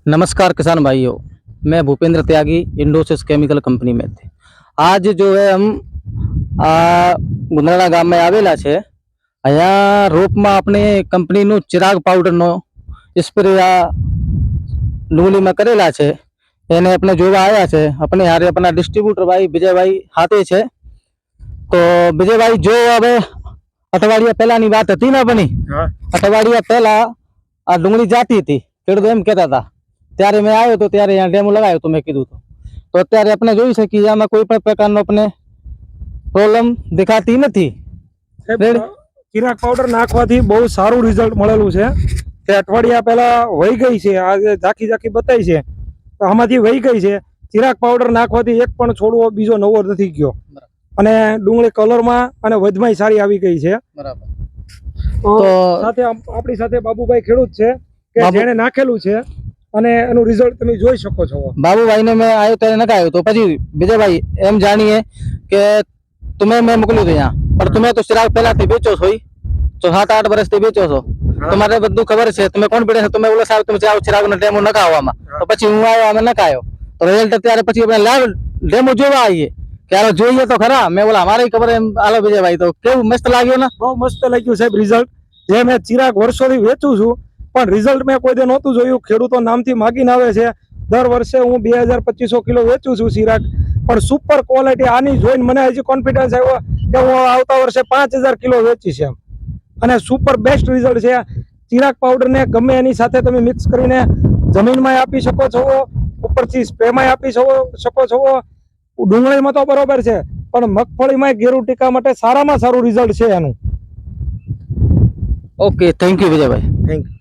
नमस्कार किसान भाइयों, मैं भूपेंद्र त्यागी इंडोसिस केमिकल कंपनी में थे। आज जो है हम गुंदराણા ગામ में आवेला છે। અહીંયા રોપમાં આપણે કંપનીનું ચિરાગ પાવડરનો સ્પ્રે આ ડુંગળીમાં કરેલા છે, એને આપણે જોવા આવ્યા છે। આપણે હારે આપણા ડિસ્ટ્રીબ્યુટર ભાઈ વિજયભાઈ હાથે છે। તો વિજયભાઈ, જો હવે અઠવાડિયા પહેલાની વાત હતી ને આપણી, અઠવાડિયા પહેલા આ ડુંગળી જાતી હતી, ખેડૂતો એમ કહેતા હતા। ત્યારે મેં આવ્યો તો ત્યારે અહીંયા ડેમો લગાવ્યો તો મેં કીધું તો અત્યારે આપણે જોઈ શકીએ આમાં કોઈ પણ પ્રકારનો આપણે પ્રોબ્લેમ દેખાતી નથી। ચિરાગ પાવડર નાખવાથી બહુ સારું રિઝલ્ટ મળેલું છે। તે અઠવાડિયા પહેલા વહી ગઈ છે, આજે ઝાંખી ઝાંખી બતાવી છે તો આમાંથી વહી ગઈ છે। ચિરાગ પાવડર નાખવાથી એક પણ છોડવો બીજો નવો નથી ગયો અને ડુંગળી કલરમાં અને વધમાય સારી આવી ગઈ છે। બરાબર। તો સાથે આપણી સાથે બાબુભાઈ ખેડૂત છે કે જેણે નાખેલું છે અને એનું રિઝલ્ટ તમે જોઈ શકો છો। બાબુભાઈને મેં આવ્યો ત્યારે નખાયો તો પછી વિજયભાઈ એમ જાણીએ કે તમે મેં મોકલ્યું હતું અહીંયા, પણ તમે તો ચિરાગ પહેલાથી વેચો છો, તો 7-8 વર્ષથી વેચો છો, તમારે બધું ખબર છે, તમે કોન્ફિડન્સ, તમે ઓલા સાહેબ તમે જાઓ ચિરાગનો ડેમો નખાવવામાં, તો પછી હું આવ્યો, અમે નખાયો તો રિઝલ્ટ અત્યારે પછી આપણે લાવ ડેમો જોવા આવીએ કે હાલો જોઈએ તો ખરા। મેં બોલા મારે ખબર એમ હાલો વિજયભાઈ, તો કેવું મસ્ત લાગ્યો ને? બહુ મસ્ત લાગ્યું સાહેબ રિઝલ્ટ। જે મેં ચિરાગ વર્ષોથી વેચું છું પણ રિઝલ્ટ મેં કોઈ દે નહોતું જોયું। ખેડૂતો નામથી માગીને આવે છે। દર વર્ષે હું 2000-2500 કિલો વેચું છું ચિરાગ, પણ સુપર ક્વોલિટી આની જોઈને મને હજી કોન્ફિડન્સ આવ્યો કે હું આવતા વર્ષે 5000 કિલો વેચીશ એમ। અને સુપર બેસ્ટ રિઝલ્ટ છે। ચિરાગ પાવડરને ગમે એની સાથે તમે મિક્સ કરીને જમીનમાં આપી શકો છો, ઉપરથી સ્પ્રેમાં આપી શકો છો। ડુંગળીમાં તો બરોબર છે, પણ મગફળીમાં ગેરુ ટીકા માટે સારામાં સારું રિઝલ્ટ છે એનું। Okay, thank you Vijaybhai, thank you.